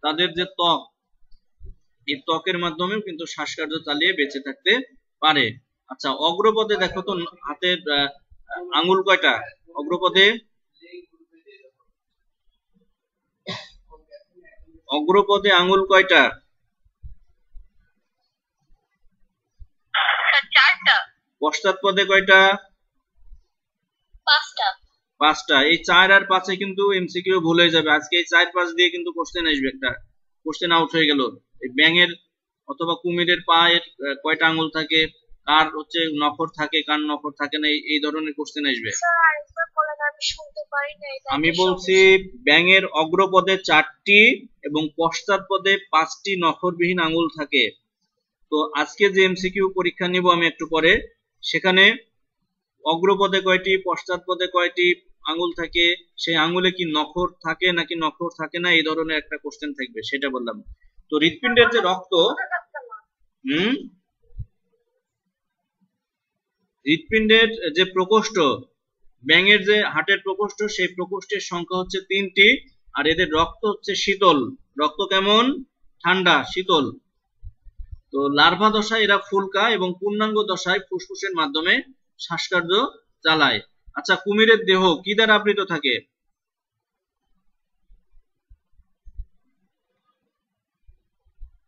তাদের যে ত্বক, এই ত্বকের মাধ্যমেও কিন্তু শ্বাসকার্য চালিয়ে বেঁচে থাকতে পারে। আচ্ছা, অগ্রপদে দেখো তো হাতের আঙ্গুল কয়টা? অগ্রপদে আঙ্গুল কয়টা? 4টা। পশ্চাৎপদে কয়টা? 5টা। 5টা। এই 4 আর 5-এ কিন্তু এমসিকিউ ভুল হয়ে যাবে। আজকে এই 4-5 দিয়ে কিন্তু কোশ্চেন আসবে, একটা কোশ্চেন আউট হয়ে গেল। এই ব্যাঙের অথবা কুমিরের পায়ের কয়টা আঙ্গুল থাকে, কার হচ্ছে নখর থাকে, কার নখর থাকে না, এই ধরনের কোশ্চেন আসবে। আমি বলছি ব্যাঙের অগ্রপদে 4টি এবং পশ্চাৎ পদে 5টি নখরবিহীন আঙ্গুল থাকে। তো আজকে যে এমসিকিউ পরীক্ষা নিব আমি একটু পরে, সেখানে অগ্রপদে কয়টি, পশ্চাৎ পদে কয়টি আঙ্গুল থাকে, সেই আঙ্গুলে কি নখর থাকে নাকি নখর থাকে না, এই ধরনের একটা কোশ্চেন থাকবে, সেটা বললাম। তো হৃৎপিণ্ডের যে রক্ত, হৃৎপিণ্ডের যে প্রকোষ্ঠ, ব্যাঙের যে হার্টের প্রকোষ্ঠ, সেই প্রকোষ্ঠের সংখ্যা হচ্ছে 3টি, আর এদের রক্ত হচ্ছে শীতল। রক্ত কেমন? ঠান্ডা, শীতল। তো লার্ভা দশায় এরা ফুলকা এবং পূর্ণাঙ্গ দশায় ফুসফুসের মাধ্যমে শ্বাসকার্য চালায়। আচ্ছা, কুমিরের দেহ কি দ্বারা আবৃত থাকে?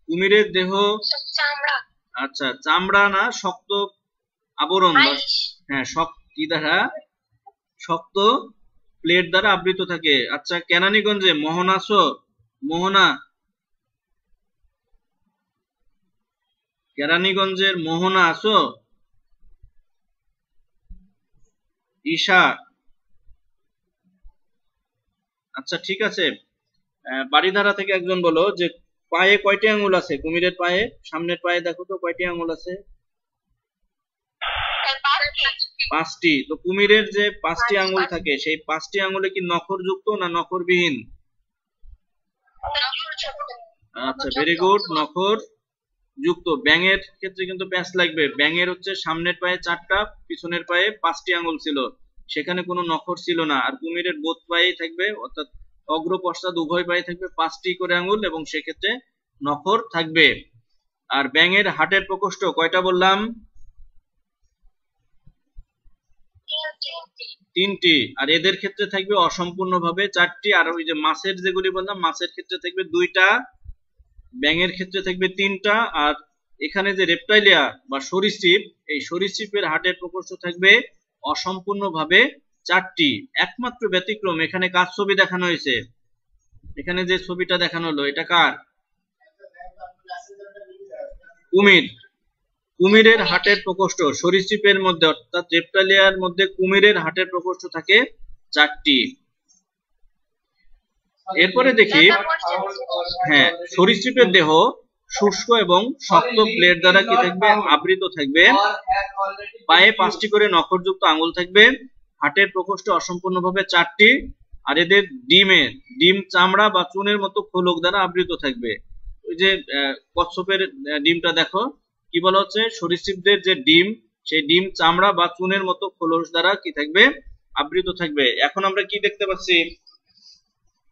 কুমিরের দেহ, আচ্ছা চামড়া না, শক্ত আবরণ, হ্যাঁ কি দ্বারা? শক্ত প্লেট দ্বারা আবৃত থাকে। আচ্ছা, কেরানীগঞ্জে মোহনা আছো? মোহনা, কেরানীগঞ্জের মোহনা আছো? ঈশা, আচ্ছা ঠিক আছে। বাড়িধারা থেকে একজন বলো যে পায়ে কয়টি আঙ্গুল আছে কুমিরের পায়ে? সামনের পায়ে দেখো তো কয়টি আঙ্গুল আছে? 5টি। তো কুমিরের যে 5টি আঙ্গুল থাকে, সেই 5টি আঙ্গুলে কি নখর যুক্ত না নখরবিহীন? আচ্ছা, ভেরি গুড, নখর যুক্ত। ব্যাঙের ক্ষেত্রে কিন্তু প্যাঁচ লাগবে। ব্যাঙের হচ্ছে সামনের পায়ে 4টা, পিছনের পায়ে 5টি আঙ্গুল ছিল, সেখানে কোনো নখর ছিল না। আর কুমিরের বোধ পায়ে থাকবে, অর্থাৎ অগ্র পশ্চাৎ উভয় পায়ে থাকবে 5টি করে আঙ্গুল, এবং সেক্ষেত্রে নখর থাকবে। আর ব্যাঙের হার্টের প্রকোষ্ঠ কয়টা বললাম? 3টি। আর এদের ক্ষেত্রে থাকবে অসম্পূর্ণভাবে 4টি। আর ওই যে মাছের যেগুলি বললাম, মাছের ক্ষেত্রে থাকবে 2টা, ব্যাঙের ক্ষেত্রে থাকবে 3টা। আর এখানে যে রেপ্টাইলিয়া বা সরীসৃপ, এই সরীসৃপের হার্টের প্রকোষ্ঠ থাকবে অসম্পূর্ণভাবে 4টি। একমাত্র ব্যতিক্রম, এখানে কার ছবি দেখানো হয়েছে? এখানে যে ছবিটা দেখানো হলো, এটা কার? কুমির। কুমিরের হার্টের প্রকোষ্ঠ সরীসৃপের মধ্যে, অর্থাৎ রেপ্টাইলিয়ার মধ্যে কুমিরের হার্টের প্রকোষ্ঠ থাকে 4টি। এরপরে দেখি, হ্যাঁ, সরীসৃপের দেহ শুষ্ক এবং শক্ত প্লেট দ্বারা কি থাকবে? আবৃত থাকবে। পায়ে 5টি করে নখরযুক্ত আঙ্গুল থাকবে। হার্টের প্রকোষ্ঠ অসম্পূর্ণভাবে 4টি। আর এদের ডিম চামড়া বা চুনের মতো খোলক দ্বারা আবৃত থাকবে। ওই যে কচ্ছপের ডিমটা দেখো, কি বলা হচ্ছে? সরীসৃপদের যে ডিম, সেই ডিম চামড়া বা চুনের মতো খোলস দ্বারা কি থাকবে? আবৃত থাকবে। এখন আমরা কি দেখতে পাচ্ছি?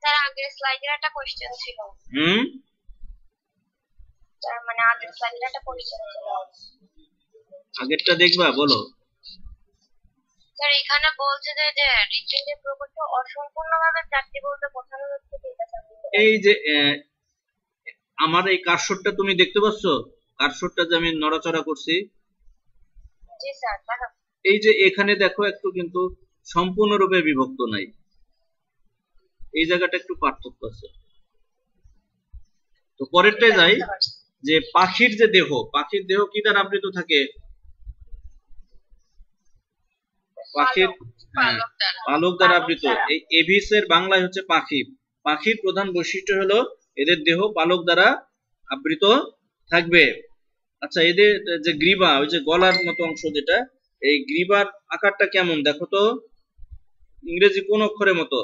তার আগের স্লাইডের একটা কোশ্চেন ছিল। তার মানে আগের স্লাইডের একটা কোশ্চেন ছিল। আগেরটা দেখবা, বলো। স্যার এখানে বলছে যে হৃৎপিণ্ডের প্রকোষ্ঠ অসম্পূর্ণভাবে 4টি বলতে বোঝানো হচ্ছে এটা। এই যে আমার এই কার্সরটা তুমি দেখতে পাচ্ছ? কার্সরটা যে আমি নড়াচড়া করছি, জি স্যার, এই যে এখানে দেখো একটু কিন্তু সম্পূর্ণরূপে বিভক্ত নাই, এই জায়গাটা একটু পার্থক্য আছে। তো পরেরটায় যাই, যে পাখির যে দেহ, পাখির দেহ কি দ্বারা আবৃত থাকে? পাখির পালক দ্বারা আবৃত। এই এভিসের বাংলায় হচ্ছে পাখি। পাখির প্রধান বৈশিষ্ট্য হলো এদের দেহ পালক দ্বারা আবৃত থাকবে। আচ্ছা, এদের যে গ্রীবা, ওই যে গলার মতো অংশ যেটা, এই গ্রীবার আকারটা কেমন দেখো তো? ইংরেজি কোন অক্ষরের মতো?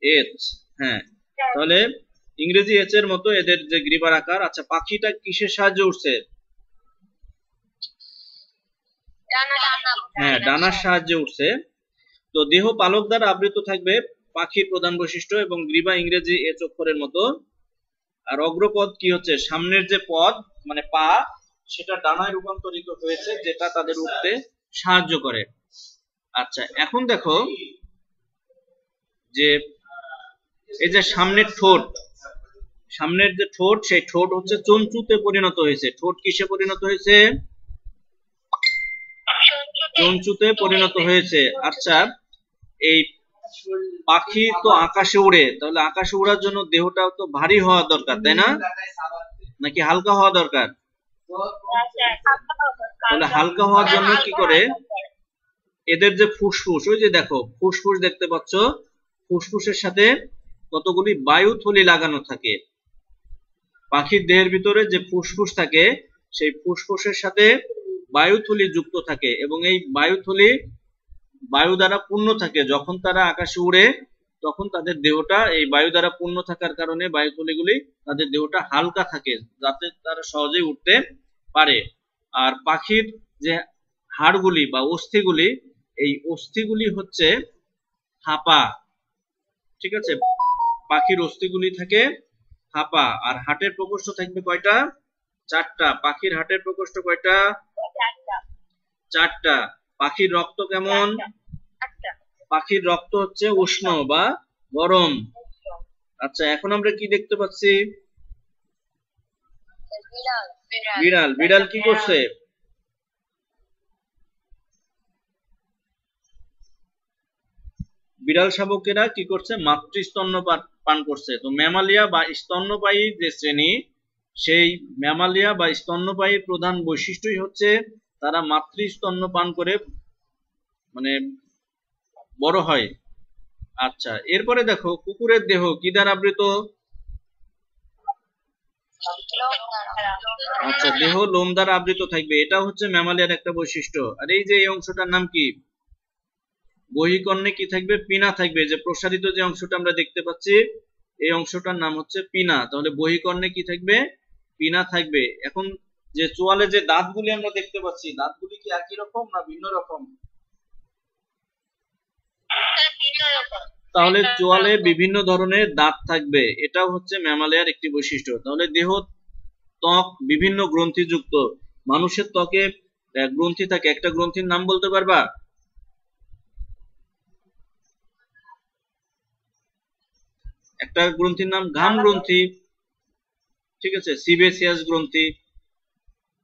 এইচ। হ্যাঁ, তাহলে ইংরেজি এইচ এর মতো এদের যে গ্রীবার আকার। আচ্ছা, পাখিটা কিসের সাহায্যে উঠছে? হ্যাঁ, ডানার সাহায্যে উঠছে। তো দেহ পালক দ্বারা আবৃত থাকবে, পাখির প্রধান বৈশিষ্ট্য, এবং গ্রীবা ইংরেজি এইচ অক্ষরের মতো। আর অগ্রপদ কি হচ্ছে? সামনের যে পদ মানে পা, সেটা ডানায় রূপান্তরিত হয়েছে, যেটা তাদের উঠতে সাহায্য করে। আচ্ছা, এখন দেখো যে এই যে সামনের ঠোঁট, সামনের যে ঠোঁট, সেই ঠোঁট হচ্ছে চঞ্চুতে পরিণত হয়েছে। ঠোঁট কিসে পরিণত হয়েছে? চঞ্চুতে পরিণত হয়েছে। আচ্ছা, এই পাখি তো আকাশে উড়ে, তাহলে আকাশে উড়ার জন্য দেহটা তো ভারী হওয়া দরকার, তাই না? নাকি হালকা হওয়া দরকার? তাহলে হালকা হওয়ার জন্য কি করে? এদের যে ফুসফুস, ওই যে দেখো ফুসফুস দেখতে পাচ্ছ, ফুসফুসের সাথে কতগুলি বায়ুথলি লাগানো থাকে। পাখির দেহের ভিতরে যে ফুসফুস থাকে, সেই ফুসফুসের সাথে বায়ুথলি যুক্ত থাকে এবং এই বায়ুথলি বায়ু দ্বারা পূর্ণ থাকে। যখন তারা আকাশে উড়ে তখন তাদের দেহটা এই বায়ু দ্বারা পূর্ণ থাকার কারণে বায়ুথলিগুলি তাদের দেহটা হালকা থাকে, যাতে তারা সহজেই উঠতে পারে। আর পাখির যে হাড়গুলি বা অস্থিগুলি, এই অস্থিগুলি হচ্ছে হাপা। ঠিক আছে, পাখির অস্থিগুলি থাকে হাপা। আর হাটের প্রকোষ্ঠ থাকবে কয়টা? 4টা। পাখির হাটের প্রকোষ্ঠ কয়টা? 4টা। পাখির রক্ত কেমন? পাখির রক্ত হচ্ছে উষ্ণ বা গরম। আচ্ছা, এখন আমরা কি দেখতে পাচ্ছি? বিড়াল। বিড়াল কি করছে? বিড়াল শাবকেরা কি করছে? মাতৃস্তন্য পান করছে। তো ম্যামালিয়া বা স্তন্যপায়ী যে শ্রেণী, সেই ম্যামালিয়া বা স্তন্যপায়ীর প্রধান বৈশিষ্ট্যই হচ্ছে তারা মাতৃস্তন্য পান করে মানে বড় হয়। আচ্ছা, এরপরে দেখো কুকুরের দেহ কি দ্বারা আবৃত? আচ্ছা, দেহ লোম দ্বারা আবৃত থাকবে, এটা হচ্ছে ম্যামালিয়ার একটা বৈশিষ্ট্য। আর এই যে এই অংশটার নাম কি? বহিকর্ণে কি থাকবে? পিনা থাকবে। যে প্রসারিত যে অংশটা আমরা দেখতে পাচ্ছি, এই অংশটার নাম হচ্ছে পিনা। তাহলে বহিকর্ণে কি থাকবে? পিনা থাকবে। এখন যে চোয়ালে যে দাঁতগুলি আমরা দেখতে পাচ্ছি, দাঁতগুলি কি একই রকম না ভিন্ন রকম? তাহলে চোয়ালে বিভিন্ন ধরনের দাঁত থাকবে, এটাও হচ্ছে ম্যামালিয়ার একটি বৈশিষ্ট্য। তাহলে দেহ ত্বক বিভিন্ন গ্রন্থিযুক্ত। মানুষের ত্বকে গ্রন্থি থাকে, একটা গ্রন্থির নাম বলতে পারবা? একটা গ্রন্থির নাম ঘাম গ্রন্থি। ঠিক আছে, সিবেসিয়াস গ্রন্থি।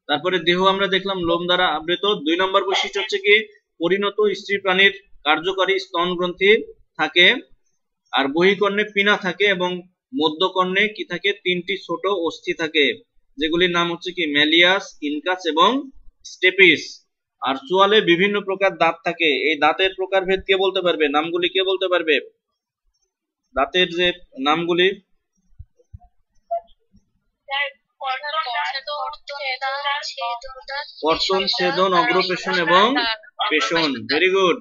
তারপরে দেহ আমরা দেখলাম লোম দ্বারা আবৃত। 2 নম্বর বৈশিষ্ট্য হচ্ছে কি? পরিণত স্ত্রী প্রাণীর কার্যকারী স্তন গ্রন্থি থাকে। আর বহিকর্ণে পিনা থাকে এবং মধ্যকর্ণে কি থাকে? 3টি ছোট অস্থি থাকে, যেগুলির নাম হচ্ছে কি? ম্যালিয়াস, ইনকাস এবং স্টেপিস। আর চোয়ালে বিভিন্ন প্রকার দাঁত থাকে। এই দাঁতের প্রকারভেদ কে বলতে পারবে? নামগুলি কে বলতে পারবে? দাঁতের যে নামগুলি? কর্তন, ছেদন, অগ্রপেশন এবং পেশন। Very good.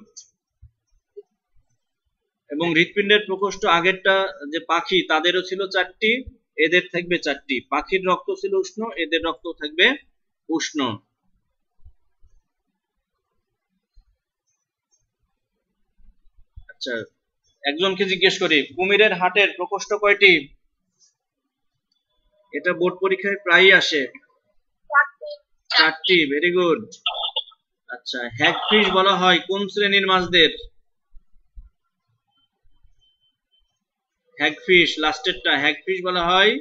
এবং হৃৎপিণ্ডের প্রকোষ্ঠ আগেরটা যে পাখি, তাদেরও ছিল 4টি, এদের থাকবে 4টি। পাখির রক্ত ছিল উষ্ণ, এদের রক্ত থাকবে উষ্ণ। আচ্ছা, একজনকে জিজ্ঞেস করি, কুমিরের হাটের প্রকোষ্ঠ কয়টি? এটা বোর্ড পরীক্ষায় প্রায়ই আসে। 4টি। Very good. আচ্ছা, হ্যাগফিশ বলা হয় কোন শ্রেণীর মাছদের? হ্যাগফিশ, লাস্টেরটা। হ্যাগফিশ বলা হয়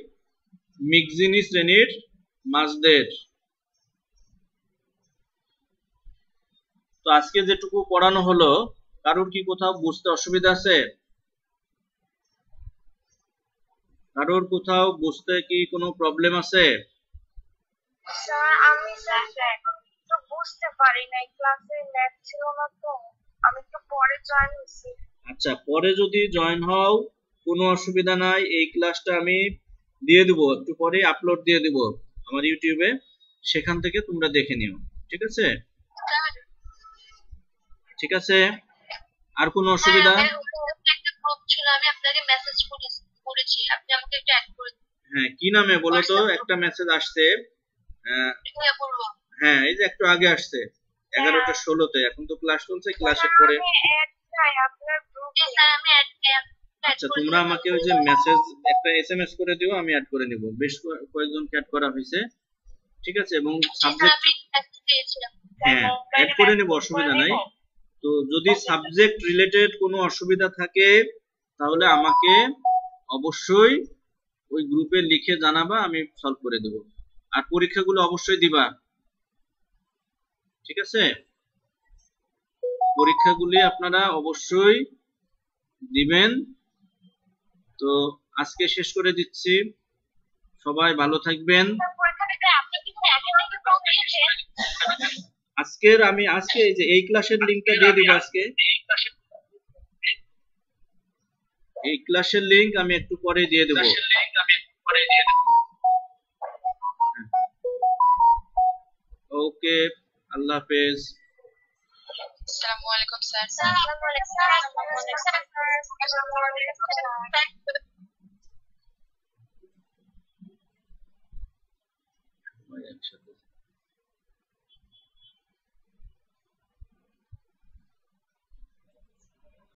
মিক্সিনি শ্রেণীর মাছদের। তো আজকে যেটুকু পড়ানো হলো, কারোর কি কোথাও বুঝতে অসুবিধা আছে? কারোর কোথাও বুঝতে কি কোনো প্রবলেম আছে? স্যার আমি একটু বুঝতে পারি না, ক্লাসে ল্যাব ছিল না তো আমি একটু পরে জয়েন হয়েছি। আচ্ছা, পরে যদি জয়েন হও কোনো অসুবিধা নাই, এই ক্লাসটা আমি দিয়ে দেবো, একটু পরে আপলোড দিয়ে দেবো আমার ইউটিউবে, সেখান থেকে তোমরা দেখে নিও। ঠিক আছে? ঠিক আছে, আর কোনো অসুবিধা? একটা গ্রুপ ছিল, আমি আপনাকে মেসেজ করেছি, আপনি আমাকে একটু অ্যাড করে দিন। হ্যাঁ, কি নামে বলো তো? একটা মেসেজ আসছে। হ্যাঁ, এই যে একটু আগে আসছে 11টা 16-তে। এখন তো ক্লাস চলছে, ক্লাসের পরে। আচ্ছা, তোমরা আমাকে ওই যে মেসেজ একটা এসএমএস করে দিও, আমি অ্যাড করে নিব। বেশ কয়েকজনকে অ্যাড করা হয়েছে। ঠিক আছে, এবং সাবজেক্ট হ্যাঁ অ্যাড করে নেব, অসুবিধা নাই। তো যদি সাবজেক্ট রিলেটেড কোনো অসুবিধা থাকে তাহলে আমাকে অবশ্যই ওই গ্রুপে লিখে জানাবা, আমি সলভ করে দেব। আর পরীক্ষাগুলো অবশ্যই দিবা। ঠিক আছে? পরীক্ষাগুলি আপনারা অবশ্যই দিবেন। তো আজকে শেষ করে দিচ্ছি, সবাই ভালো থাকবেন। আমি আজকে এই যে এই ক্লাসের লিংকটা দিয়ে দিব। আজকে এই ক্লাসের লিংক আমি একটু পরে দিয়ে দেব। ওকে, আল্লাহ হাফেজ। আসসালামু আলাইকুম স্যার। একসাথে